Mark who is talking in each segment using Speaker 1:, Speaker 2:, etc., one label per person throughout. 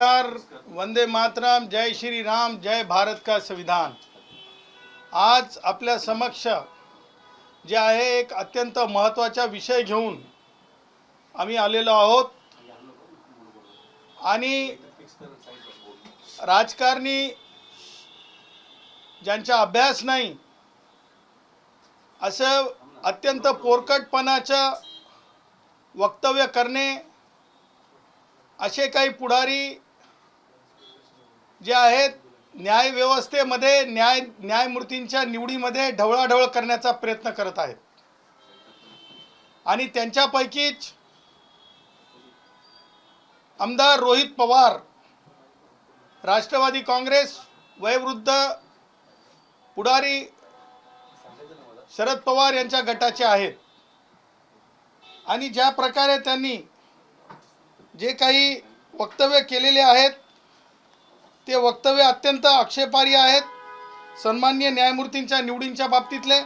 Speaker 1: वंदे मातरम, जय श्री राम, जय भारत का संविधान। आज आपल्या समक्ष जे आहे एक अत्यंत महत्त्वाचा विषय घेऊन आम्ही आलेलो आहोत आणि राजकारणी ज्यांचा अभ्यास नाही असं अत्यंत पोरकटपणाचं वक्तव्य करणे, असे काही पुढारी जे आहेत न्याय व्यवस्थेमध्ये न्यायमूर्तींच्या निवडीमध्ये ढवळाढवळ करण्याचा प्रयत्न करत आहेत आणि त्यांच्यापैकीच आमदार रोहित पवार राष्ट्रवादी काँग्रेस वयोवृद्ध पुढारी शरद पवार यांच्या गटाचे आहेत आणि ज्या प्रकारे त्यांनी जे काही वक्तव्य केलेले आहेत ते वक्तव्य अत्यंत आक्षेपार्ह आहेत सन्माननीय न्यायमूर्तींच्या निवडींच्या बाबतीतले।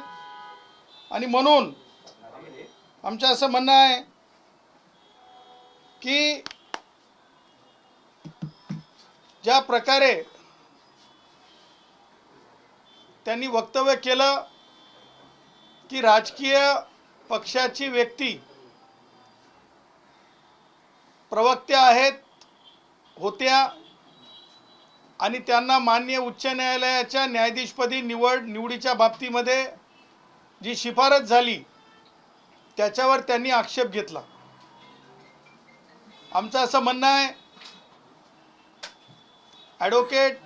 Speaker 1: आणि म्हणून आमचं असं म्हणणं आहे की ज्या प्रकारे त्यांनी वक्तव्य केलं की राजकीय पक्षाची व्यक्ती प्रवक्त्या आहेत होत्या आणि त्यांना माननीय उच्च न्यायालयाच्या न्यायाधीशपदी निवडीच्या बाबतीमध्ये जी शिफारस झाली त्याच्यावर त्यांनी आक्षेप घेतला। आमचं असं म्हणणं आहे ॲडव्होकेट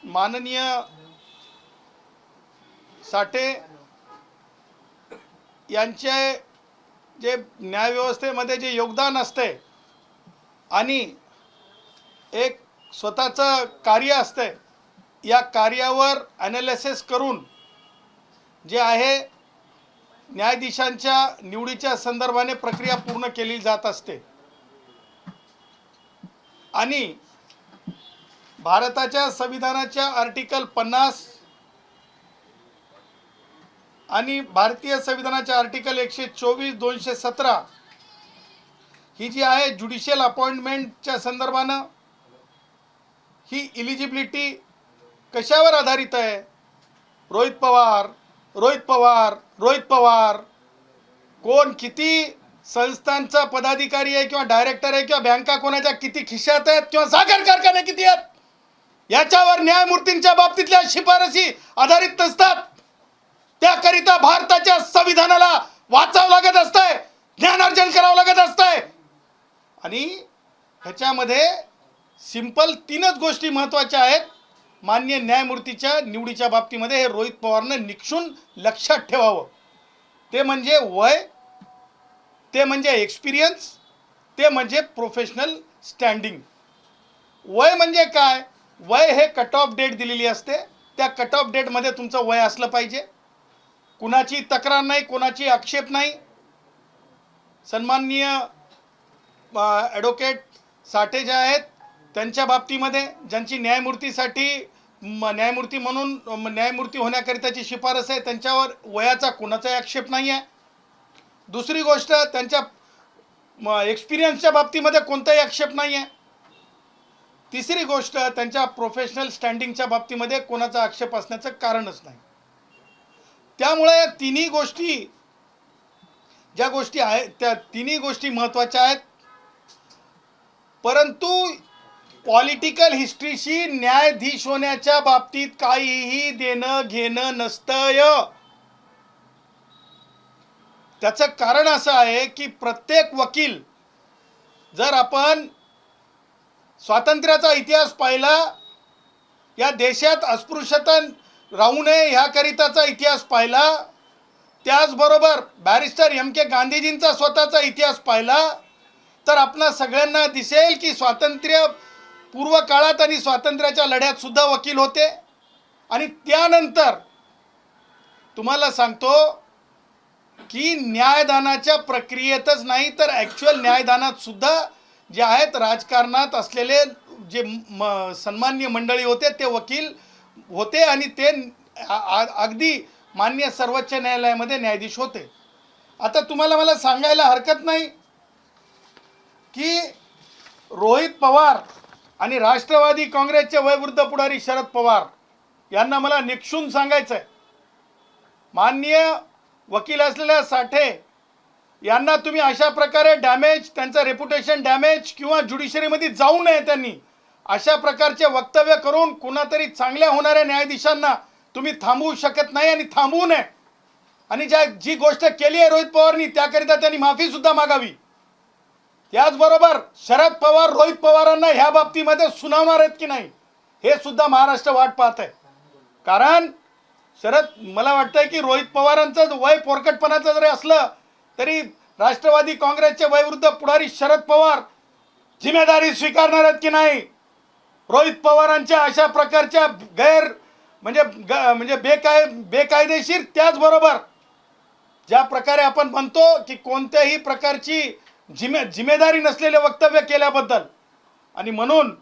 Speaker 1: माननीय साठे यांचे जे न्यायव्यवस्थेमध्ये जे योगदान असते आणि एक स्वतःचं कार्य असते, या कार्यावर ॲनालिसिस करून जे आहे न्यायाधीशांच्या निवडीच्या संदर्भाने प्रक्रिया पूर्ण केली जात असते आणि भारताच्या संविधानाच्या आर्टिकल 50 आणि भारतीय संविधानाच्या आर्टिकल 124, 217 ही जी आहे ज्युडिशियल अपॉइंटमेंटच्या संदर्भानं ही इलिजिबिलिटी कशावर आधारित आहे? रोहित पवार कोण किती संस्थांचा पदाधिकारी आहे किंवा डायरेक्टर आहे किंवा बँका कोणाच्या किती खिशात आहेत किंवा साखर कारखाने किती आहेत याच्यावर न्यायमूर्तींच्या बाबतीतल्या शिफारसी आधारित नसतात। त्याकरिता भारताच्या संविधानाला वाचावं लागत असतंय, ज्ञानार्जन करावं लागत असतंय आणि ह्याच्यामध्ये सिंपल 3च गोष्टी महत्त्वाच्या आहेत। माननीय न्यायमूर्तीच्या निवडीच्या बाबतीमध्ये हे रोहित पवारनं निक्षून लक्षात ठेवावं। ते म्हणजे वय, ते म्हणजे एक्सपिरियन्स, ते म्हणजे प्रोफेशनल स्टँडिंग। वय म्हणजे काय? वय हे कट ऑफ डेट दिलेली असते, त्या कट ऑफ डेटमध्ये तुमचं वय असलं पाहिजे। कुणाची तक्रार नाही, कोणाची आक्षेप नाही। सन्माननीय ॲडव्होकेट साठे जे आहेत त्यांच्या बाबतीमध्ये ज्यांची न्यायमूर्ती म्हणून न्यायमूर्ती होण्याकरिताची शिफारस आहे त्यांच्यावर वयाचा कोणाचाही आक्षेप नाही आहे। दुसरी गोष्ट त्यांच्या एक्सपिरियन्सच्या बाबतीमध्ये कोणताही आक्षेप नाही आहे। तिसरी गोष्ट त्यांच्या प्रोफेशनल स्टँडिंगच्या बाबतीमध्ये कोणाचा आक्षेप असण्याचं कारणच नाही। त्यामुळे तिन्ही गोष्टी ज्या गोष्टी आहेत त्या तिन्ही गोष्टी महत्त्वाच्या आहेत, परंतु पॉलिटिकल हिस्ट्रीशी न्यायाधीश होण्याच्या बाबतीत काहीही देणं घेणं नसतंय। त्याचं कारण असं आहे की प्रत्येक वकील, जर आपण स्वातंत्र्याचा इतिहास पाहिला, या देशात अस्पृश्यता राहू नये ह्याकरिताचा इतिहास पाहिला, त्याचबरोबर बॅरिस्टर MK गांधीजींचा स्वतःचा इतिहास पाहिला, तर आपणा सगळ्यांना दिसेल की स्वातंत्र्य पूर्व काळात आणि स्वातंत्र्याच्या लढ्यात सुद्धा वकील होते। आणि त्यानंतर तुम्हाला सांगतो की न्यायदानाच्या प्रक्रियेतच नाही तर ॲक्च्युअल न्यायदानात सुद्धा जे आहेत राजकारणात असलेले जे सन्माननीय मंडळी होते ते वकील होते आणि ते अगदी माननीय सर्वोच्च न्यायालयामध्ये न्यायाधीश होते। आता तुम्हाला मला सांगायला हरकत नाही की रोहित पवार आणि राष्ट्रवादी काँग्रेसचे वयोवृद्ध पुढारी शरद पवार यांना मला निक्षून सांगायचं आहे, माननीय वकील असलेल्या साठे यांना तुम्ही अशा प्रकारे डॅमेज, त्यांचं रेप्युटेशन डॅमेज किंवा ज्युडिशरीमध्ये जाऊ नये, त्यांनी अशा प्रकारचे वक्तव्य करून कुणातरी चांगल्या होणाऱ्या न्यायाधीशांना तुम्ही थांबवू शकत नाही आणि थांबवू नये. आणि जी गोष्ट केली आहे रोहित पवारनी त्याकरिता त्यांनी माफी सुद्धा मागावी. त्याचबरोबर शरद पवार रोहित पवारांना ह्या बाबतीमध्ये सुनावणार आहेत की नाही हे सुद्धा महाराष्ट्र वाट पाहत आहे. कारण मला वाटतंय की रोहित पवारांचं वय पोरकटपणाचं जरी असलं तरी राष्ट्रवादी काँग्रेसचे वयोवृद्ध पुढारी शरद पवार जिम्मेदारी स्वीकारणार आहेत की नाही. रोहित पवारांच्या अशा प्रकारच्या बेकायदेशीर, त्याचबरोबर ज्या प्रकारे आपण म्हणतो की कोणत्याही प्रकारची जिम्मेदारी नसलेले वक्तव्य केल्याबद्दल, आणि म्हणून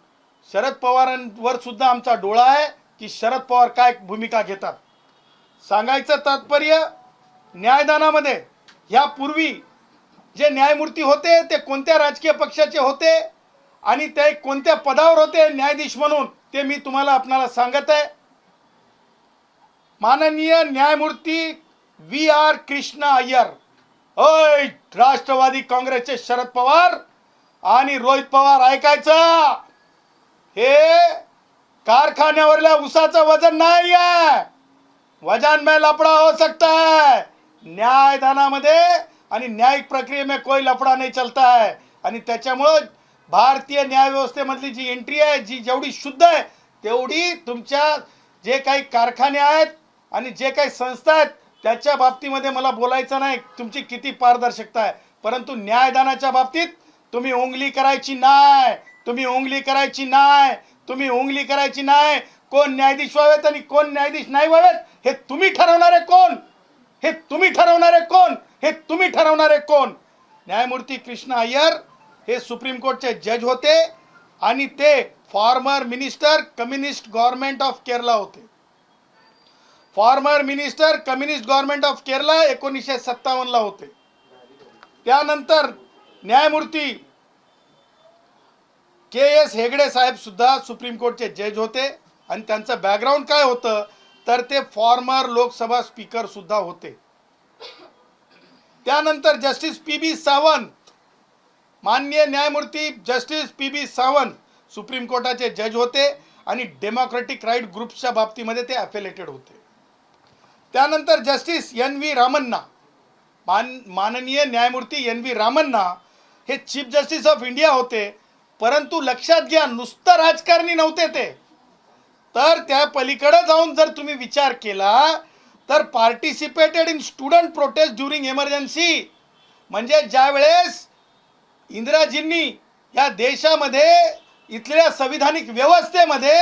Speaker 1: शरद पवारांवर सुद्धा आमचा डोळा आहे की शरद पवार काय भूमिका घेतात. सांगायचं तात्पर्य, न्यायदानामध्ये यापूर्वी जे न्यायमूर्ती होते ते कोणत्या राजकीय पक्षाचे होते आणि ते कोणत्या पदावर होते न्यायाधीश म्हणून, ते मी आपणाला सांगत आहे. माननीय न्यायमूर्ती VR कृष्णा अय्यर, राष्ट्रवादी काँग्रेसचे शरद पवार आणि रोहित पवार, ऐकायचं, हे कारखान्यावरल्या उसाचं वजन नाही आहे. वजन में लफड़ा हो सकता है, न्यायदानामध्ये आणि न्यायिक प्रक्रिये में कोई लफड़ा नहीं चलता है. आणि त्याच्यामुळे भारतीय न्याय व्यवस्थेमधली जी एंट्री आहे, जेवढी शुद्ध आहे तेवढी तुमच्या जे काही कारखाने आहेत आणि जे काही संस्था आहेत त्याच्या बाबतीमध्ये मला बोलायचं नाही तुमची किती पारदर्शकता आहे. परंतु न्यायदानाच्या बाबतीत तुम्ही उंगली करायची नाही, उंगली करायची नाही. कोण न्यायाधीश व्हावेत आणि कोण न्यायाधीश नाही व्हावेत हे तुम्ही ठरवणारे कोण. न्यायमूर्ती कृष्णा अय्यर हे सुप्रीम कोर्टचे जज होते आणि ते former minister communist government of Kerala होते. 1957 ला होते. त्यानंतर न्यायमूर्ती KS हेगडे साहेब सुद्धा सुप्रीम कोर्टचे जज होते आणि त्यांचं बॅकग्राऊंड काय होतं तर ते फॉर्मर लोकसभा स्पीकर सुद्धा होते. त्यानंतर जस्टिस PB सावंत, माननीय न्यायमूर्ती जस्टिस PB सावंत सुप्रीम कोर्टाचे जज होते आणि डेमोक्रेटिक राईट ग्रुप्सच्या बाबतीमध्ये ते अफिलेटेड होते. त्यानंतर जस्टिस NV रामन्ना, माननीय न्यायमूर्ती NV रामन्ना हे चीफ जस्टिस ऑफ इंडिया होते. परंतु लक्षात घ्या, नुसतं राजकारणी नव्हते ते, तर त्या पलीकडे जाऊन जर तुम्ही विचार केला तर participated in student protest during emergency. म्हणजे ज्या वेळेस इंदिराजींनी या देशामध्ये इथल्या संविधानिक व्यवस्थेमध्ये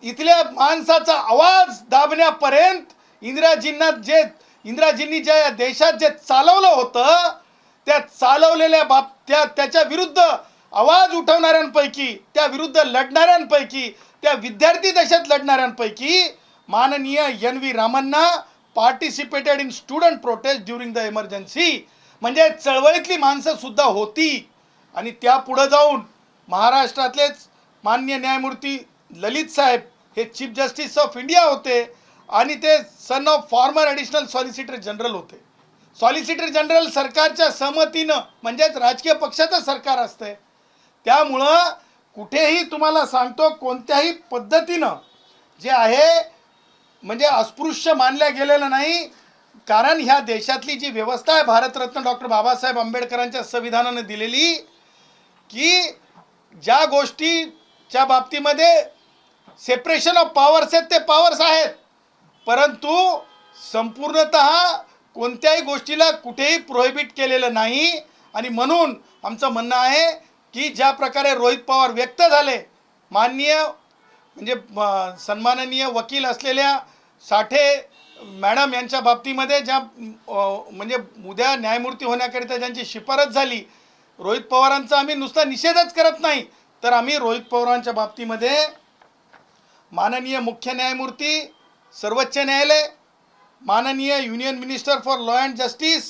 Speaker 1: इथल्या माणसाचा आवाज दाबण्यापर्यंत इंदिराजींनी ज्या देशात जे चालवलं होतं त्या चालवलेल्या त्याच्या विरुद्ध आवाज उठवणाऱ्यांपैकी, त्या विरुद्ध लढणाऱ्यांपैकी, त्या विद्यार्थी देशात लढणाऱ्यांपैकी माननीय NV Ramana participated in student protest during the emergency. म्हणजे चळवळीतली माणसं सुद्धा होती. आणि त्या पुढे जाऊन महाराष्ट्रातलेच माननीय न्यायमूर्ती ललित साहेब हे चीफ जस्टिस ऑफ इंडिया होते आणि ते son of former additional solicitor general होते. सॉलिसिटर जनरल सरकारच्या सहमतीनं, म्हणजेच राजकीय पक्षाचं सरकार असतंय, त्यामुळं कुठेही तुम्हाला सांगतो कोणत्याही पद्धतीनं जे आहे म्हणजे अस्पृश्य मानल्या गेलेलं नाही. कारण ह्या देशातली जी व्यवस्था आहे भारतरत्न डॉक्टर बाबासाहेब आंबेडकरांच्या संविधानाने दिलेली, की ज्या गोष्टीच्या बाबतीमध्ये सेपरेशन ऑफ पॉवर्स आहेत ते पॉवर्स आहेत, परंतु संपूर्णतः कोणत्याही गोष्टीला कुठेही प्रोहिबिट केलेलं नाही. आणि म्हणून आमचं म्हणणं आहे की ज्या प्रकारे रोहित पवार व्यक्त झाले, सन्माननीय वकील असलेल्या साठे मॅडम यांच्या बाबतीमध्ये ज्या म्हणजे उद्या न्यायमूर्ती होण्याकरिता ज्यांची शिफारस झाली, रोहित पवारांचा आम्ही नुसता निषेधच करत नाही, तर आम्ही रोहित पवारांच्या बाबतीमध्ये माननीय मुख्य न्यायमूर्ती सर्वोच्च न्यायालय, माननीय union minister for law and justice,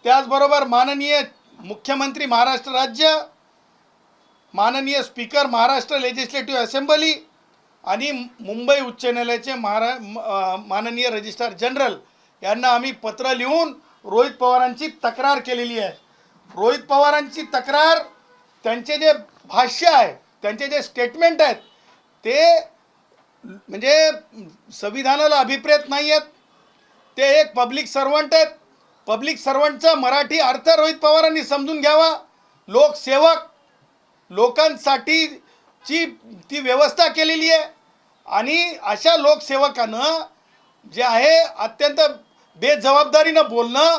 Speaker 1: त्याचबरोबर माननीय मुख्यमंत्री महाराष्ट्र राज्य, माननीय स्पीकर महाराष्ट्र लेजिस्लेटिव्ह असेंब्ली आणि मुंबई उच्च न्यायालयाचे माननीय रजिस्ट्रार जनरल यांना आम्ही पत्र लिहून रोहित पवारांची तक्रार केलेली आहे. रोहित पवारांची तक्रार, त्यांचे जे भाष्य आहे, त्यांचे जे स्टेटमेंट आहेत ते म्हणजे संविधानाला अभिप्रेत नाही आहेत. ते एक पब्लिक सर्वंट आहेत. पब्लिक सर्वंटचा मराठी अर्थ रोहित पवारांनी समजून घ्यावा. लोकसेवक, लोकांसाठीची ती व्यवस्था केलेली आहे आणि अशा लोकसेवकानं जे आहे अत्यंत बेजबाबदारीनं बोलणं,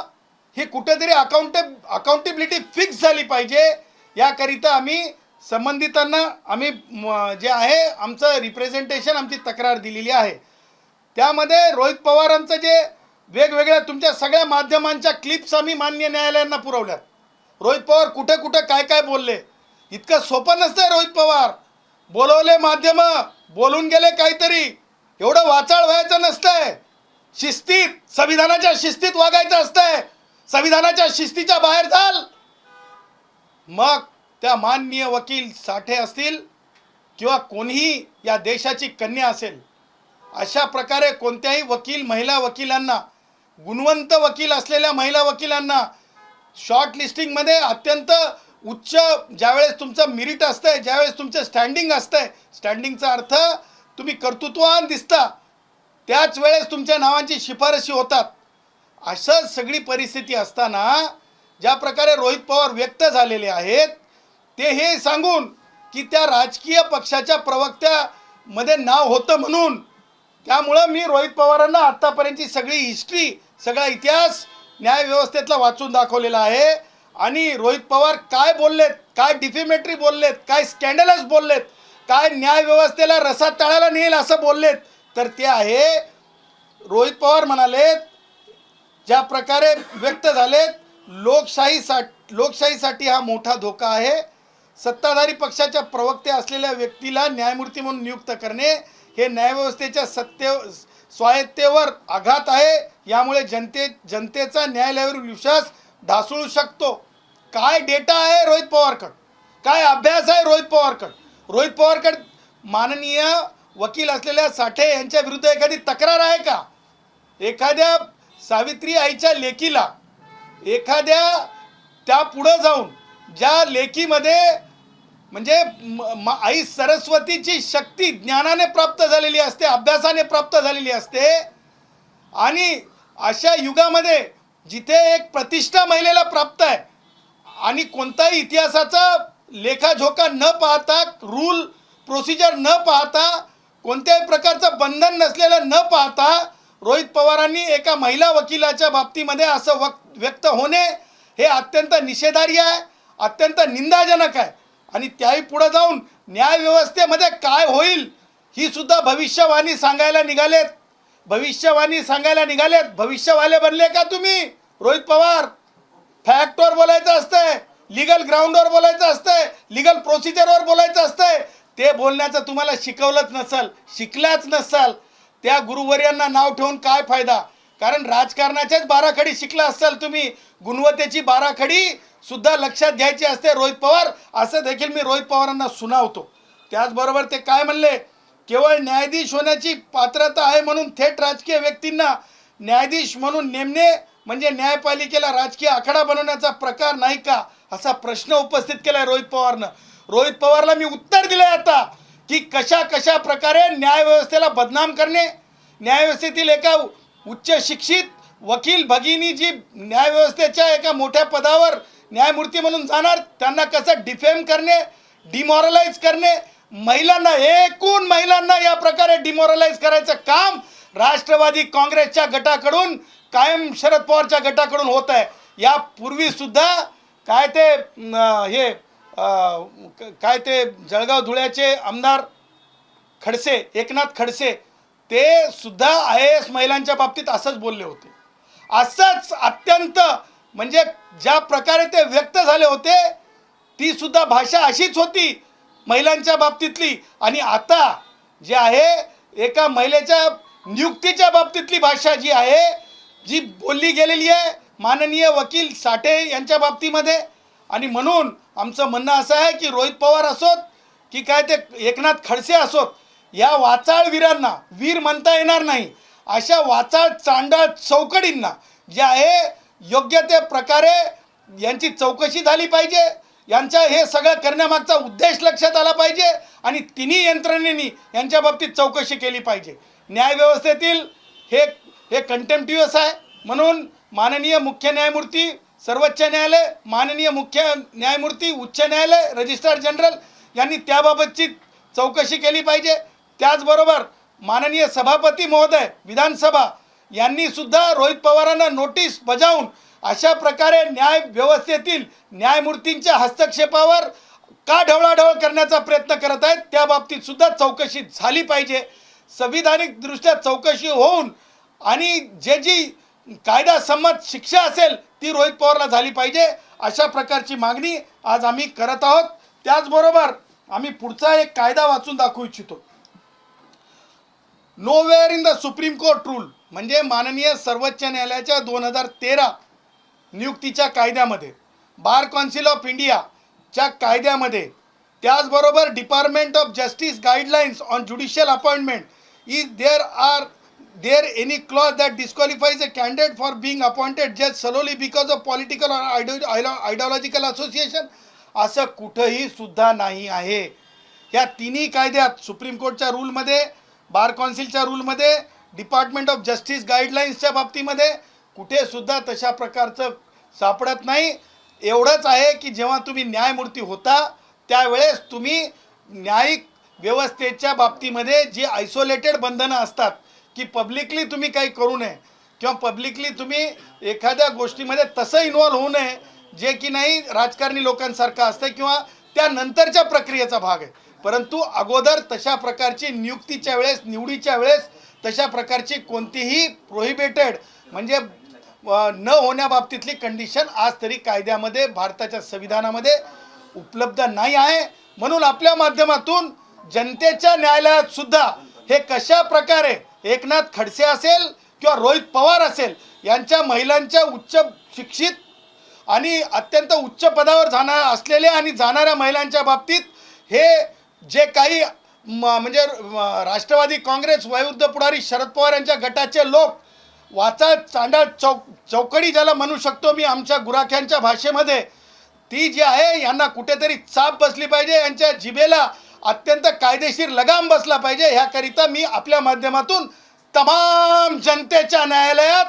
Speaker 1: हे कुठेतरी अकाउंटेबिलिटी फिक्स झाली पाहिजे. याकरिता आम्ही संबंधितांना आम्ही जे आहे आमचं रिप्रेझेंटेशन, आमची तक्रार दिलेली आहे. त्यामध्ये रोहित पवारांचं जे वेगवेगळ्या तुमच्या सगळ्या माध्यमांच्या क्लिप्स आम्ही माननीय न्यायालयांना पुरवल्यात. रोहित पवार कुठे कुठे काय काय बोलले, इतकं सोपं नसतंय. रोहित पवार बोलवले, माध्यम बोलून गेले काहीतरी, एवढं वाचाळ व्हायचं नसतंय. शिस्तीत, संविधानाच्या शिस्तीत वागायचं असतंय. संविधानाच्या शिस्तीच्या बाहेर जाल, मग त्या माननीय वकील साठे असतील किंवा कोणीही या देशाची कन्या असेल, अशा प्रकारे कोणत्याही वकील, महिला वकिलांना, गुणवंत वकील असलेल्या महिला वकिलांना शॉर्ट लिस्टिंगमध्ये अत्यंत उच्च, ज्यावेळेस तुमचं मेरिट असतंय, ज्यावेळेस तुमचं स्टँडिंग असतंय, स्टँडिंगचा अर्थ तुम्ही कर्तृत्ववान दिसता, त्याच वेळेस तुमच्या नावांची शिफारशी होतात. असं सगळी परिस्थिती असताना ज्या प्रकारे रोहित पवार व्यक्त झालेले आहेत, ते हे सांगून की त्या राजकीय पक्षाच्या प्रवक्त्यामध्ये नाव होतं म्हणून, त्यामुळं मी रोहित पवारांना आत्तापर्यंतची सगळी हिस्ट्री, सगळा इतिहास न्यायव्यवस्थेतला वाचून दाखवलेला आहे. आणि रोहित पवार काय बोललेत, काय डिफेमेटरी बोललेत, काय स्कॅन्डलस बोललेत, काय न्यायव्यवस्थेला रसात तळाला नेईल असं बोललेत, तर ते आहे. रोहित पवार म्हणालेत, ज्या प्रकारे व्यक्त झालेत, लोकशाहीसाठी हा मोठा धोका आहे. सत्ताधारी पक्षाच्या प्रवक्ते असलेल्या व्यक्तीला न्यायमूर्ती म्हणून नियुक्त करणे हे न्यायव्यवस्थेच्या स्वायत्तेवर आघात आहे. यामुळे जनतेचा न्यायालयावर विश्वास ढासळू शकतो. काय डेटा आहे रोहित पवारकडे, काय अभ्यास आहे रोहित पवारकडे? रोहित पवारकडे माननीय वकील असलेल्या साठे यांच्या विरुद्ध एखादी तक्रार आहे का? एखाद्या सावित्री आईच्या लेकीला, एखाद्या त्या पुढे जाऊन ज्या लेकीमध्ये म्हणजे आई सरस्वतीची शक्ती ज्ञानाने प्राप्त झालेली असते, अभ्यासाने प्राप्त झालेली असते, आणि अशा युगामध्ये जिथे एक प्रतिष्ठा महिलेला प्राप्त आहे आणि कोणताही इतिहासाचा लेखाजोखा न पाहता, रूल प्रोसिजर न पाहता, कोणत्याही प्रकारचं बंधन नसलेलं न पाहता, रोहित पवारांनी एका महिला वकिलाच्या बाबतीमध्ये असं व्यक्त होणे हे अत्यंत निषेधार्ह आहे, अत्यंत निंदाजनक आहे. आणि त्याही पुढे जाऊन न्यायव्यवस्थेमध्ये काय होईल ही सुद्धा भविष्यवाणी सांगायला निघालेत. भविष्यवाले बनले का तुम्ही? रोहित पवार, फॅक्टवर बोलायचं असतंय, लिगल ग्राउंडवर बोलायचं असतंय, लिगल प्रोसिजरवर बोलायचं असतंय. ते बोलण्याचं तुम्हाला शिकलाच नसाल. त्या गुरुवर्यांना नाव ठेवून काय फायदा? कारण राजकारणाच्याच बाराखडी शिकला असाल तुम्ही, गुणवत्तेची बाराखडी सुद्धा लक्षात घ्यायची असते रोहित पवार, असं देखील मी रोहित पवारांना सुनावतो. त्याचबरोबर ते काय म्हणले, केवळ न्यायाधीश होण्याची पात्रता आहे म्हणून थेट राजकीय व्यक्तींना न्यायाधीश म्हणून नेमणे म्हणजे न्यायपालिकेला राजकीय आखाडा बनवण्याचा प्रकार नाही का, असा प्रश्न उपस्थित केलाय रोहित पवारनं. रोहित पवारला मी उत्तर दिलंय आता की कशा प्रकारे न्यायव्यवस्थेला बदनाम करणे, न्यायव्यवस्थेतील एका उच्च शिक्षित वकील भगिनी जी न्यायव्यवस्थेच्या एका मोठ्या पदावर न्यायमूर्ती म्हणून जाणार, त्यांना कसं डिफेम करणे, डिमॉरलाइज करणे, महिलांना, एकूण महिलांना या प्रकारे डिमॉरलाइज करायचं काम राष्ट्रवादी काँग्रेसच्या गटाकडून, कायम शरद पवारच्या गटाकडून होत आहे. यापूर्वी सुद्धा काय ते जळगाव धुळ्याचे आमदार खडसे, एकनाथ खडसे, ते सुद्धा IAS महिलांच्या बाबतीत असंच बोलले होते. असंच अत्यंत म्हणजे ज्या प्रकारे ते व्यक्त झाले होते, ती सुद्धा भाषा अशीच होती महिलांच्या बाबतीतली. आणि आता जे आहे एका महिलेच्या नियुक्तीच्या बाबतीतली भाषा जी आहे, जी बोलली गेलेली आहे माननीय वकील साठे यांच्या बाबतीमध्ये. आणि म्हणून आमचं म्हणणं असं आहे की रोहित पवार असोत की काय ते एकनाथ खडसे असोत, या वाचाळवीरांना वीर म्हणता येणार नाही, अशा वाचाळ चांडाळ चौकडींना जे आहे योग्य ते प्रकारे यांची चौकशी झाली पाहिजे. यांचा हे सगळं करण्यामागचा उद्देश लक्षात आला पाहिजे आणि तिन्ही यंत्रणेनी यांच्या बाबतीत चौकशी केली पाहिजे. न्यायव्यवस्थेतील हे हे कंटेम्प्टिव्हस आहे. म्हणून माननीय मुख्य न्यायमूर्ती सर्वोच्च न्यायालय, माननीय मुख्य न्यायमूर्ती उच्च न्यायालय, रजिस्ट्रार जनरल यांनी त्याबाबतची चौकशी केली पाहिजे. त्याचबरोबर माननीय सभापती महोदय विधानसभा यांनी सुद्धा रोहित पवारांना नोटीस बजावून अशा प्रकारे न्याय व्यवस्थेतील न्यायमूर्तींच्या हस्तक्षेपावर का ढवळाढवळ करण्याचा प्रयत्न करत आहेत, त्या बाबतीत सुद्धा चौकशी झाली पाहिजे. संविधानिकदृष्ट्या चौकशी होऊन आणि जी कायदा संमत शिक्षा असेल ती रोहित पवारला झाली पाहिजे, अशा प्रकारची मागणी आज आम्ही करत आहोत. त्याचबरोबर आम्ही पुढचा एक कायदा वाचून दाखवू इच्छितो. Nowhere in the supreme court rule म्हणजे माननीय सर्वोच्च न्यायालयाच्या 2013 नियुक्तीच्या कायद्यामध्ये, बार काउन्सिल ऑफ इंडियाच्या कायद्यामध्ये, त्याचबरोबर department of justice guidelines on judicial appointment is there any clause that disqualifies a candidate for being appointed जज solely because of political ideological association, असं कुठंही सुद्धा नाही आहे. या तिन्ही कायद्यात सुप्रीम कोर्टच्या रूलमध्ये, बार काउन्सिलच्या रूलमध्ये, डिपार्टमेंट ऑफ जस्टिस गाईडलाईन्सच्या बाबतीमध्ये कुठे सुद्धा तशा प्रकारचं सापडत नाही. एवढंच आहे की जेव्हा तुम्ही न्यायमूर्ती होता त्यावेळेस तुम्ही न्यायिक व्यवस्थेच्या बाबतीमध्ये जी आयसोलेटेड बंधनं असतात की पब्लिकली तुम्ही काही करू नये किंवा पब्लिकली तुम्ही एखाद्या गोष्टीमध्ये तसं इन्व्हॉल्व होऊ नये जे की नाही राजकारणी लोकांसारखं असतं किंवा त्यानंतरच्या प्रक्रियेचा भाग आहे. परंतु अगोदर तशा प्रकारची नियुक्तीच्या वेळेस, निवडीच्या वेळेस तशा प्रकारची कोणतीही प्रोहिबिटेड म्हणजे न होण्याबाबतीतली कंडिशन आज तरी कायद्यामध्ये, भारताच्या संविधानामध्ये उपलब्ध नाही आहे. म्हणून आपल्या माध्यमातून जनतेच्या न्यायालयात सुद्धा हे कशा प्रकारे एकनाथ खडसे असेल किंवा रोहित पवार असेल यांच्या महिलांच्या उच्च शिक्षित आणि अत्यंत उच्च पदावर असलेल्या आणि जाणाऱ्या महिलांच्या बाबतीत हे जे काही म्हणजे राष्ट्रवादी काँग्रेस वयोवृद्ध पुढारी शरद पवार यांच्या गटाचे लोक वाचाळ चांडाळ चौकडी ज्याला म्हणू शकतो मी आमच्या गुराख्यांच्या भाषेमध्ये, ती जी आहे यांना कुठेतरी चाप बसली पाहिजे, यांच्या जिभेला अत्यंत कायदेशीर लगाम बसला पाहिजे. ह्याकरिता मी आपल्या माध्यमातून तमाम जनतेच्या न्यायालयात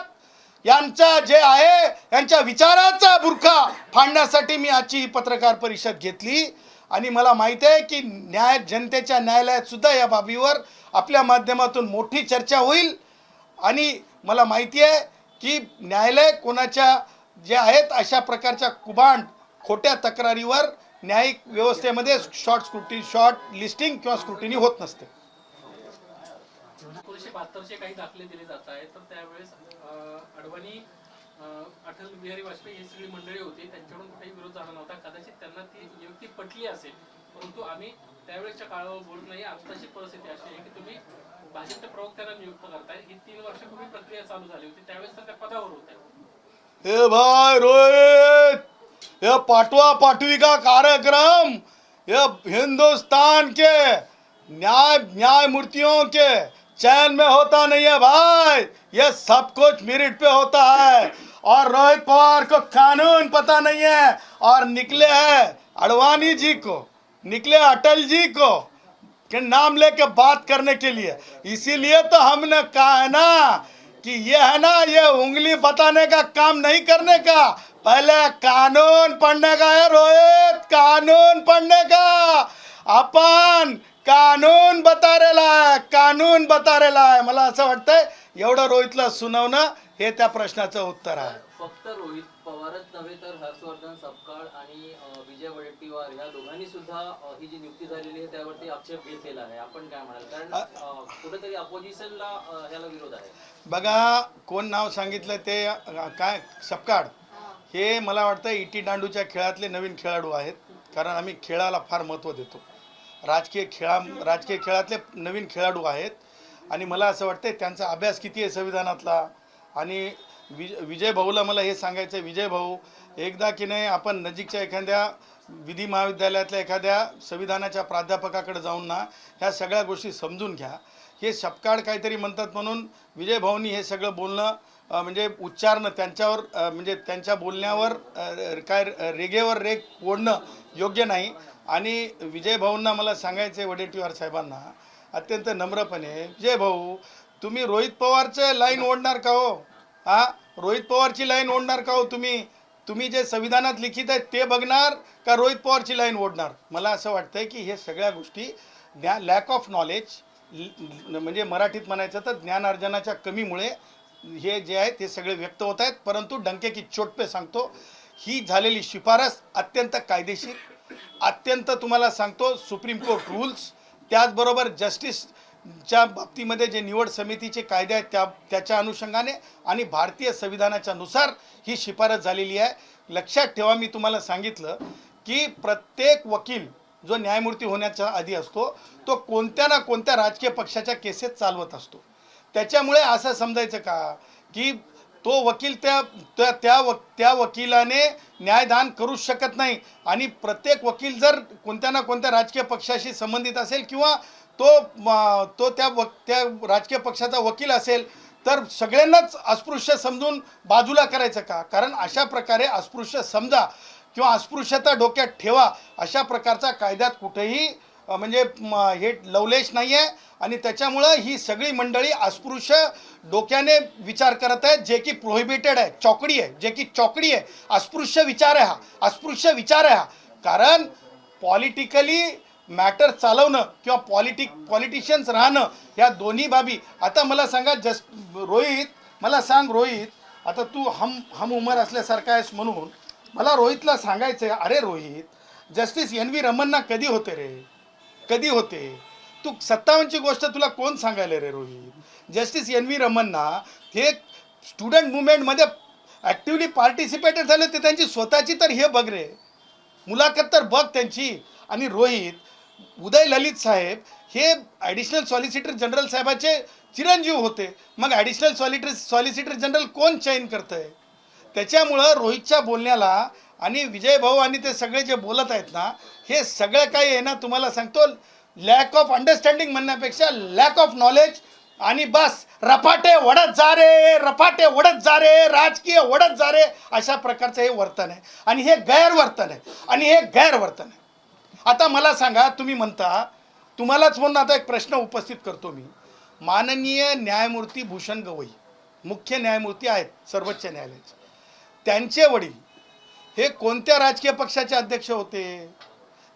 Speaker 1: यांचा जे आहे यांच्या विचाराचा बुरखा फाडण्यासाठी मी आजची ही पत्रकार परिषद घेतली. आणि मला माहिती आहे की जनतेच्या न्यायालयात सुद्धा या बाबीवर आपल्या माध्यमातून मोठी चर्चा होईल. आणि मला माहिती आहे की न्यायालय कोणाच्या जे आहेत अशा प्रकारच्या कुभांड खोट्या तक्रारीवर न्यायिक व्यवस्थेमध्ये शॉर्ट लिस्टिंग किंवा स्क्रुटिनी होत नसते.
Speaker 2: 1972चे काही दाखले दिले जात आहेत, तर त्यावेळेस अडवाणी, अटल बिहारी वाजपेयी ही सगळी मंडळी होती, त्यांच्याकडून काही विरोध झाला नव्हता. कदाचित त्यांना ती नियुक्ती पटली असेल, परंतु आम्ही त्यावेळेच्या काळावर बोलत नाही. आताची परिस्थिती अशी आहे की तुम्ही भाजपच्या प्रवक्त्यांना नियुक्त करताय. ही 3 वर्षापूर्वी प्रक्रिया चालू झाली होती, त्यावेळेस तर त्या पदावर होत्या.
Speaker 1: हे भाई रोहित, ये पाटवा पाटवी का कार्यक्रम ये हिंदुस्तान के न्यायमूर्तियों के चयन में होता नहीं है भाई, ये सब कुछ मेरिट पे होता है. और रोहित पवार को कानून पता नहीं है और निकले हैं अडवाणी जी को, निकले अटल जी को के नाम लेके बात करने के लिए. इसीलिए तो हमने कहा है ना कि ये है ना, ये उंगली बताने का काम नहीं करने का, पहले कानून पढ़ने का है रोहित, कानून पढ़ने का. अपन कानून बता रेला आहे. मला असं वाटतंय एवढं रोहितला सुनावणं हे त्या प्रश्नाचं उत्तर आहे.
Speaker 3: फक्त रोहित पवारच नव्हे तर हर्षवर्धन सपकाळ आणि विजय वडेट्टीवार या दोघांनी सुद्धा ही जी नियुक्ती झालेली आहे त्यावरती आक्षेप घेतलेला आहे. आपण काय म्हणाल? कारण कुठेतरी अपोजिशनला याला विरोध आहे.
Speaker 1: बघा कोण नाव सांगितलं ते काय सपकाळ, हे मला वाटतं इटी दांडूच्या खेळातले नवीन खेळाडू आहेत. कारण आम्ही खेळाला फार महत्त्व देतो. राजकीय खेळातले नवीन खेळाडू आहेत आणि मला असं वाटतं त्यांचा अभ्यास किती आहे संविधानातला. आणि विजय भाऊला मला हे सांगायचं, विजय भाऊ एकदा की नाही आपण नजीकच्या एखाद्या विधी महाविद्यालयातल्या एखाद्या संविधानाच्या प्राध्यापकाकडे जाऊन ना ह्या सगळ्या गोष्टी समजून घ्या. हे शपकाळ काहीतरी म्हणतात म्हणून विजय भाऊंनी हे सगळं बोलणं म्हणजे उच्चारणं त्यांच्यावर म्हणजे त्यांच्या बोलण्यावर काय रेगेवर रेग ओढणं योग्य नाही. आणि विजय भाऊंना मला सांगायचं आहे, वडेट्टीवार साहेबांना अत्यंत नम्रपणे, विजय भाऊ तुम्ही रोहित पवारचं लाईन ओढणार का हो? रोहित पवारची लाईन ओढणार का हो तुम्ही? तुम्ही जे संविधानात लिखित आहे ते बघणार का रोहित पवारची लाईन ओढणार? मला असं वाटतंय की हे सगळ्या गोष्टी लॅक ऑफ नॉलेज म्हणजे मराठीत म्हणायचं तर ज्ञानार्जनाच्या कमीमुळे हे जे आहे ते सगळे व्यक्त होत आहेत. परंतु डंके की चोट पे सांगतो, ही झालेली शिफारस अत्यंत कायदेशीर, अत्यंत तुम्हाला सांगतो सुप्रीम कोर्ट रूल्स, त्याचबरोबर जस्टिसच्या बाबतीमध्ये जे निवड समितीचे कायदे आहेत त्याच्या अनुषंगाने आणि भारतीय संविधानाच्या नुसार ही शिफारस झालेली आहे. लक्षात ठेवा, मी तुम्हाला सांगितलं की प्रत्येक वकील जो न्यायमूर्ती होण्याच्या आधी असतो तो कोणत्या ना कोणत्या राजकीय पक्षाच्या केसेस चालवत असतो. त्याच्यामुळे असं समजायचं का की तो वकील त्या वकिलाने न्यायदान करू शकत नाही. आणि प्रत्येक वकील जर कोणत्या ना कोणत्या राजकीय पक्षाशी संबंधित असेल किंवा तो त्या राजकीय पक्षाचा वकील असेल तर सगळ्यांनाच अस्पृश्य समजून बाजूला करायचं का? कारण अशा प्रकारे अस्पृश्य समजा किंवा अस्पृश्यता डोक्यात ठेवा अशा प्रकारचा कायद्यात कुठेही म्हणजे हे लवलेश नाही आहे. आणि त्याच्यामुळं ही सगळी मंडळी अस्पृश्य डोक्याने विचार करत आहेत, जे की प्रोहिबिटेड आहे, चौकडी आहे, जे की चौकडी आहे. अस्पृश्य विचार आहे हा, अस्पृश्य विचार आहे हा. कारण पॉलिटिकली मॅटर चालवणं किंवा पॉलिटिशियन्स राहणं ह्या दोन्ही बाबी. आता मला सांगा रोहित, मला सांग रोहित, आता तू हम उमर असल्यासारखा आहेस म्हणून मला रोहितला सांगायचं आहे, अरे रोहित, जस्टिस NV रमन्ना कधी होते रे? कधी होते? तू 57ची गोष्ट तुला कोण सांगायला रे रोहित? जस्टिस NV रमन्ना हे स्टुडंट मुवमेंटमध्ये ॲक्टिव्हली पार्टिसिपेटेड झाले ते, त्यांची स्वतःची तर हे बघ रे, मुलाखत तर बघ त्यांची. आणि रोहित, उदय ललित साहेब हे ॲडिशनल सॉलिसिटर जनरल साहेबाचे चिरंजीव होते. मग ॲडिशनल सॉलिसिटर जनरल कोण चयन करतं आहे? त्याच्यामुळं रोहितच्या बोलण्याला आणि विजय भाऊ आणि ते सगळे जे बोलत आहेत ना, हे सगळं काही आहे ना, तुम्हाला सांगतो लॅक ऑफ अंडरस्टँडिंग म्हणण्यापेक्षा लॅक ऑफ नॉलेज. आणि बस रफाटे ओढत जा रे, रफाटे ओढत जा रे, राजकीय ओढत जा रे, अशा प्रकारचं हे वर्तन आहे. आणि हे गैरवर्तन आहे, आणि हे गैरवर्तन आहे. आता मला सांगा, तुम्ही म्हणता, तुम्हालाच म्हणून आता एक प्रश्न उपस्थित करतो मी. माननीय न्यायमूर्ती भूषण गवई मुख्य न्यायमूर्ती आहेत सर्वोच्च न्यायालयाचे, त्यांचे वडील हे कोणत्या राजकीय पक्षाचे अध्यक्ष होते?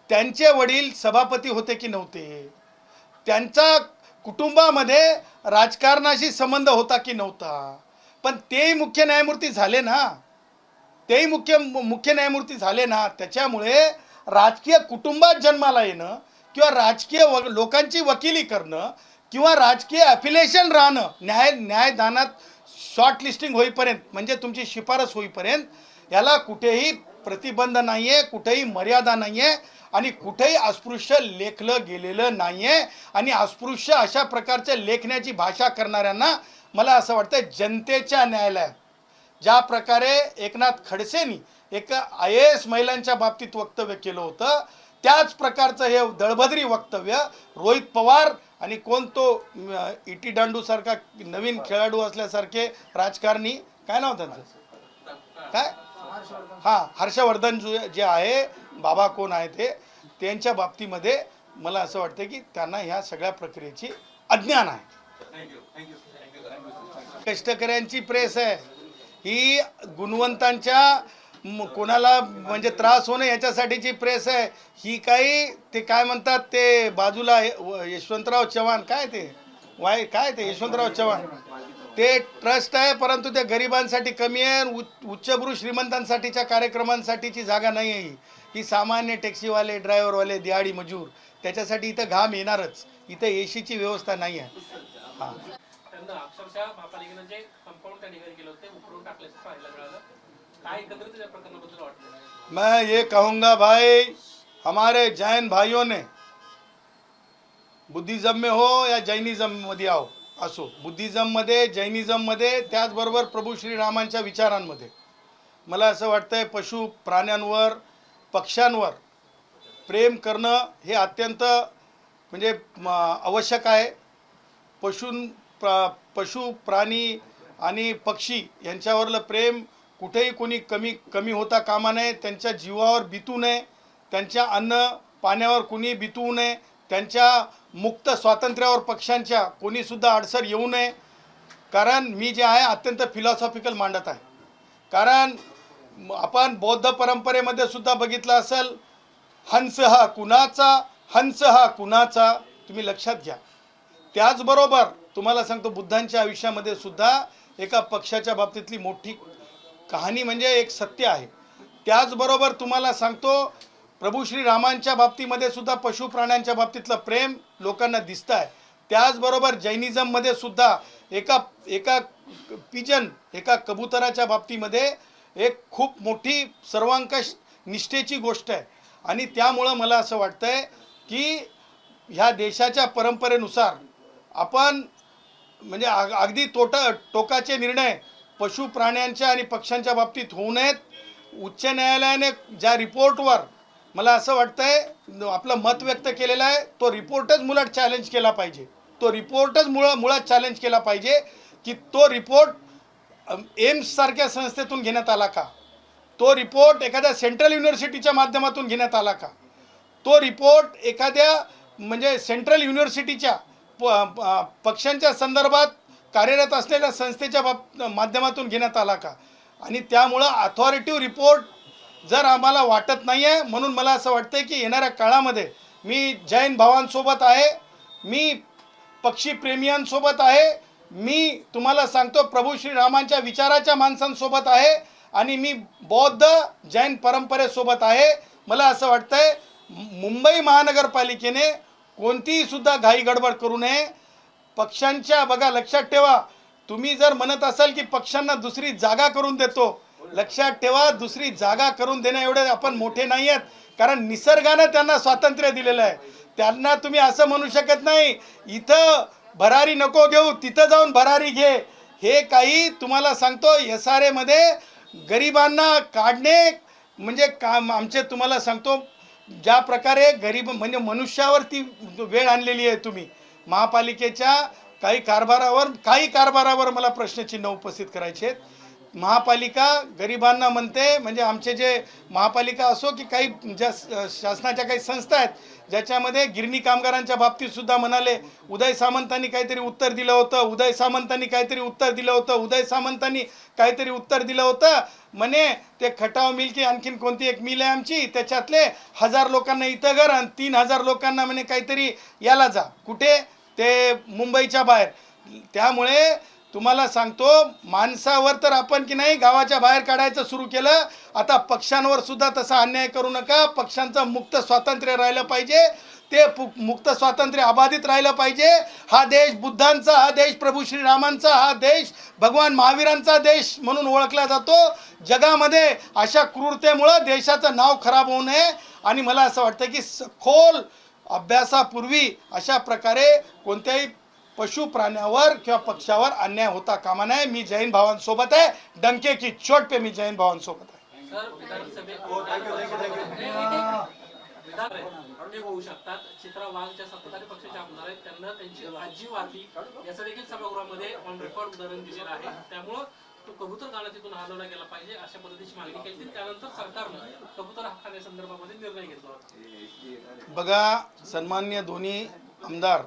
Speaker 1: त्यांचे वडील सभापती होते की नव्हते? त्यांचा कुटुंबामध्ये राजकारणाशी संबंध होता की नव्हता? पण तेही मुख्य न्यायमूर्ती झाले ना, तेही मुख्य न्यायमूर्ती झाले ना. त्याच्यामुळे राजकीय कुटुंबात जन्माला येणं किंवा राजकीय लोकांची वकिली करणं किंवा राजकीय ॲफिलिएशन राहणं न्यायदानात शॉर्ट लिस्टिंग होईपर्यंत म्हणजे तुमची शिफारस होईपर्यंत याला कुठेही प्रतिबंध नाही आहे, कुठेही मर्यादा नाही आहे आणि कुठेही अस्पृश्य लेखलं गेलेलं नाही आहे. आणि अस्पृश्य अशा प्रकारच्या लेखण्याची भाषा करणाऱ्यांना मला असं वाटतं जनतेच्या न्यायालयात ज्या प्रकारे एकनाथ खडसेंनी एक IAS महिलांच्या बाबतीत वक्तव्य केलं होतं त्याच प्रकारचं हे दळभद्री वक्तव्य रोहित पवार आणि कोण तो इटी दांडूसारखा नवीन खेळाडू असल्यासारखे राजकारणी, काय नाव त्यांचं, काय हर्षवर्धन जे आहे, बाबा कोण आहे ते, त्यांच्या बाबतीमध्ये मला असं वाटतं की त्यांना ह्या सगळ्या प्रक्रियेची अज्ञान आहे. कष्टकऱ्यांची प्रेस आहे ही, गुणवंतांच्या कोणाला म्हणजे त्रास होणे याच्यासाठीची प्रेस आहे ही. काही ते काय म्हणतात ते बाजूला यशवंतराव चव्हाण, काय ते यशवंतराव चव्हाण ते ट्रस्ट आहे, परंतु ते गरिबांसाठी कमी आहे. उच्चभ्रू श्रीमंतांसाठीच्या कार्यक्रमांसाठीची जागा नाही आहे ही. सामान्य टॅक्सीवाले, ड्रायव्हरवाले, दिहाडी मजूर त्याच्यासाठी इथं घाम येणारच. इथं एसीची व्यवस्था नाही आहे. हां,
Speaker 2: त्यांना अक्षरशः महापालिकेनं जे कंपाऊंड त्या ठिकाणी केलं होतं उकरून टाकल्याचं पाहायला मिळालं. काय एकत्रित त्या प्रकरणाबद्दल वाटलं?
Speaker 1: मैं ये कहूँगा भाई, हमारे जैन भाइयों ने बुद्धिज्म में हो या जैनिज्म मध्ये असो, बुद्धिज्ममध्ये, जैनिझममध्ये, त्याचबरोबर प्रभू श्रीरामांच्या विचारांमध्ये मला असं वाटतंय पशु प्राण्यांवर, पक्ष्यांवर प्रेम करणं हे अत्यंत म्हणजे आवश्यक आहे. पशु प्राणी आणि पक्षी यांच्यावरलं प्रेम कुठेही कोणी कमी होता कामा नये. त्यांच्या जीवावर बितू नये, त्यांच्या अन्न पाण्यावर कोणी बितवू नये, त्यांच्या मुक्त स्वातंत्र्यावर पक्षांच्या कोणीसुद्धा अडसर येऊ नये. कारण मी जे आहे अत्यंत फिलॉसॉफिकल मांडत आहे. कारण आपण बौद्ध परंपरेमध्ये सुद्धा बघितलं असेल, हंस हा कुणाचा, हंस हा कुणाचा, तुम्ही लक्षात घ्या. त्याचबरोबर तुम्हाला सांगतो बुद्धांच्या आयुष्यामध्ये सुद्धा एका पक्षाच्या बाबतीतली मोठी कहाणी म्हणजे एक सत्य आहे. त्याचबरोबर तुम्हाला सांगतो प्रभू श्रीरामांच्या बाबतीमध्ये सुद्धा पशु प्राण्यांच्या बाबतीतलं प्रेम लोकांना दिसतं आहे. त्याचबरोबर जैनिझममध्ये सुद्धा एका पिजन एका कबुतराच्या बाबतीमध्ये एक खूप मोठी सर्वांकष निष्ठेची गोष्ट आहे. आणि त्यामुळं मला असं वाटतंय की ह्या देशाच्या परंपरेनुसार आपण म्हणजे अगदी टोकाचे निर्णय पशु प्राण्यांच्या आणि पक्ष्यांच्या बाबतीत होऊ नयेत. उच्च न्यायालयाने ज्या रिपोर्टवर मला असं वाटतंय आपलं मत व्यक्त केलेलं आहे, तो रिपोर्टच मुळात चॅलेंज केला पाहिजे. तो रिपोर्टच मुळात चॅलेंज केला पाहिजे की तो रिपोर्ट एम्ससारख्या संस्थेतून घेण्यात आला का, तो रिपोर्ट एखाद्या सेंट्रल युनिव्हर्सिटीच्या माध्यमातून घेण्यात आला का, तो रिपोर्ट एखाद्या म्हणजे सेंट्रल युनिव्हर्सिटीच्या पक्षांच्या संदर्भात कार्यरत असलेल्या संस्थेच्या माध्यमातून घेण्यात आला का. आणि त्यामुळं अथॉरिटिव्ह रिपोर्ट जर आम्हाला वाटत नाही आहे, म्हणून मला असं वाटतं की येणाऱ्या काळामध्ये मी जैन भावांसोबत आहे, मी पक्षीप्रेमियांसोबत आहे, मी तुम्हाला सांगतो प्रभू श्रीरामांच्या विचाराच्या माणसांसोबत आहे आणि मी बौद्ध जैन परंपरेसोबत आहे. मला असं वाटतंय मुंबई महानगरपालिकेने कोणतीही सुद्धा घाई गडबड करू नये. पक्षांच्या बघा लक्षात ठेवा, तुम्ही जर म्हणत असाल की पक्षांना दुसरी जागा करून देतो, लक्षात ठेवा दुसरी जागा करून देण्या एवढे आपण मोठे नाही आहेत. कारण निसर्गानं त्यांना स्वातंत्र्य दिलेलं आहे. त्यांना तुम्ही असं म्हणू शकत नाही इथं भरारी नको घेऊ तिथं जाऊन भरारी घे. हे काही तुम्हाला सांगतो SRAमध्ये गरिबांना काढणे म्हणजे काम आमचे तुम्हाला सांगतो ज्या प्रकारे गरीब म्हणजे मनुष्यावरती वेळ आणलेली आहे तुम्ही. महापालिकेच्या काही कारभारावर मला प्रश्नचिन्ह उपस्थित करायचे आहेत. महापालिका गरिबांना म्हणते म्हणजे आमचे जे महापालिका असो की काही ज्या शासनाच्या काही संस्था आहेत ज्याच्यामध्ये गिरणी कामगारांच्या बाबतीत सुद्धा म्हणाले उदय सामंतांनी काहीतरी उत्तर दिलं होतं म्हणे ते खटाव मिल की आणखीन कोणती एक मिल आहे आमची त्याच्यातले 1000 लोकांना इथं घर आणि 3000 लोकांना म्हणे काहीतरी याला जा कुठे ते मुंबईच्या बाहेर. त्यामुळे तुम्हाला सांगतो माणसावर तर आपण की नाही गावाच्या बाहेर काढायचं सुरू केलं. आता पक्षांवर सुद्धा तसा अन्याय करू नका. पक्षांचं मुक्त स्वातंत्र्य राहिलं पाहिजे, ते मुक्त स्वातंत्र्य अबाधित राहिलं पाहिजे. हा देश बुद्धांचा, हा देश प्रभू श्रीरामांचा, हा देश भगवान महावीरांचा देश म्हणून ओळखला जातो. जगामध्ये अशा क्रूरतेमुळं देशाचं नाव खराब होऊ नये. आणि मला असं वाटतं की सखोल अभ्यासापूर्वी अशा प्रकारे कोणत्याही पशु प्राण्यावर किंवा पक्षावर अन्याय होता कामा नये. मी जैन भावांसोबत आहे, डंके की चोट पे मी जैन भावांसोबत आहे.
Speaker 2: सर विधानसभेत होऊ शकतात. चित्रा वाघ ज्या सत्ताधारी पक्षाचे आमदार आहेत त्यांना त्यांची आजी वारली याचं देखील सभागृहामध्ये ऑन रेकॉर्ड उदाहरण दिलेलं आहे. त्यामुळं तो कबूतर खाना तिथून हलवला गेला पाहिजे अशा पद्धतीची मागणी केली. त्यानंतर सरकारनं कबूतर खाण्यासंदर्भामध्ये निर्णय घेतला होता.
Speaker 1: बघा सन्माननीय दोन्ही आमदार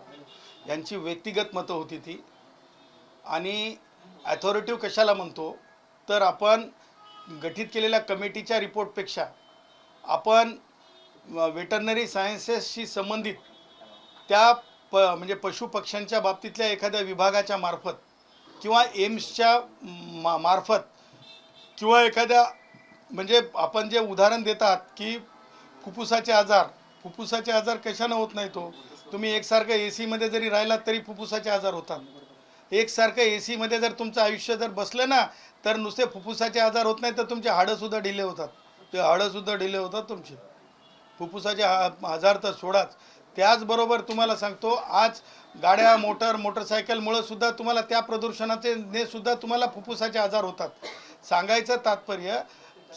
Speaker 1: यांची व्यक्तिगत मतं होती ती. आणि अथॉरिटिव्ह कशाला म्हणतो तर आपण गठीत केलेल्या कमिटीच्या रिपोर्टपेक्षा आपण वेटरनरी सायन्सेसशी संबंधित त्या म्हणजे पशुपक्ष्यांच्या बाबतीतल्या एखाद्या विभागाच्या मार्फत किंवा एम्सच्या मार्फत किंवा एखाद्या म्हणजे आपण जे उदाहरण देतात की फुफ्फुसाचे आजार कशानं होत नाही. तो तुम्ही एकसारखं AC मध्ये जरी राहिलात तरी फुफ्फुसाचे आजार होतात. एकसारखं AC मध्ये जर तुमचं आयुष्य जर बसलं ना तर नुसते फुफ्फुसाचे आजार होत नाही तर तुमचे हाडंसुद्धा ढिले होतात. ते हाडंसुद्धा ढिले होतात तुमचे. फुफ्फुसाचे आजार तर सोडाच. त्याचबरोबर तुम्हाला सांगतो आज गाड्या मोटरसायकलमुळं सुद्धा तुम्हाला त्या प्रदूषणाचे सुद्धा तुम्हाला फुफ्फुसाचे आजार होतात. सांगायचं तात्पर्य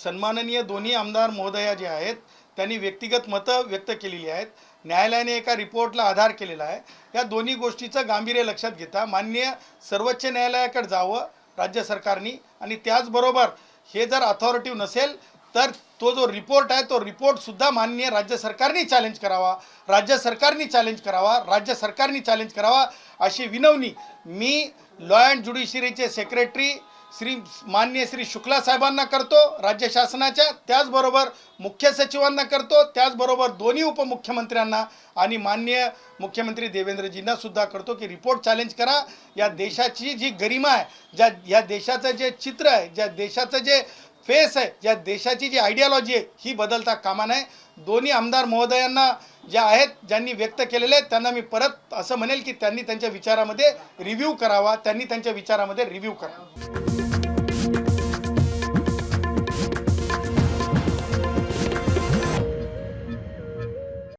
Speaker 1: सन्माननीय दोन्ही आमदार महोदया जे आहेत त्यांनी व्यक्तिगत मतं व्यक्त केलेली आहेत, न्यायालयाने एका रिपोर्टला आधार केलेला आहे. या दोन्ही गोष्टीचं गांभीर्य लक्षात घेता माननीय सर्वोच्च न्यायालयाकडे जावं राज्य सरकारने, आणि त्याचबरोबर हे जर अथॉरिटिव्ह नसेल तर तो जो रिपोर्ट आहे तो रिपोर्टसुद्धा माननीय राज्य सरकारने चॅलेंज करावा, राज्य सरकारने चॅलेंज करावा अशी विनवणी मी लॉ अँड ज्युडिशरीचे सेक्रेटरी माननीय श्री शुक्ला साहेबांना करतो राज्य शासनाच्या, त्याचबरोबर मुख्य सचिवांना करतो, त्याचबरोबर दोन्ही उपमुख्यमंत्र्यांना आणि माननीय मुख्यमंत्री देवेंद्रजींना सुद्धा करतो की रिपोर्ट चॅलेंज करा. या देशाची जी गरिमा आहे, या देशाचं जे चित्र आहे, ज्या देशाचं जे फेस आहे, ज्या देशाची जी आयडियॉलॉजी आहे ही बदलता कामा नये. दोन्ही आमदार महोदयांना ज्या आहेत ज्यांनी व्यक्त केलेले आहेत त्यांना मी परत असं म्हणेल की त्यांनी त्यांच्या विचारामध्ये रिव्ह्यू करावा.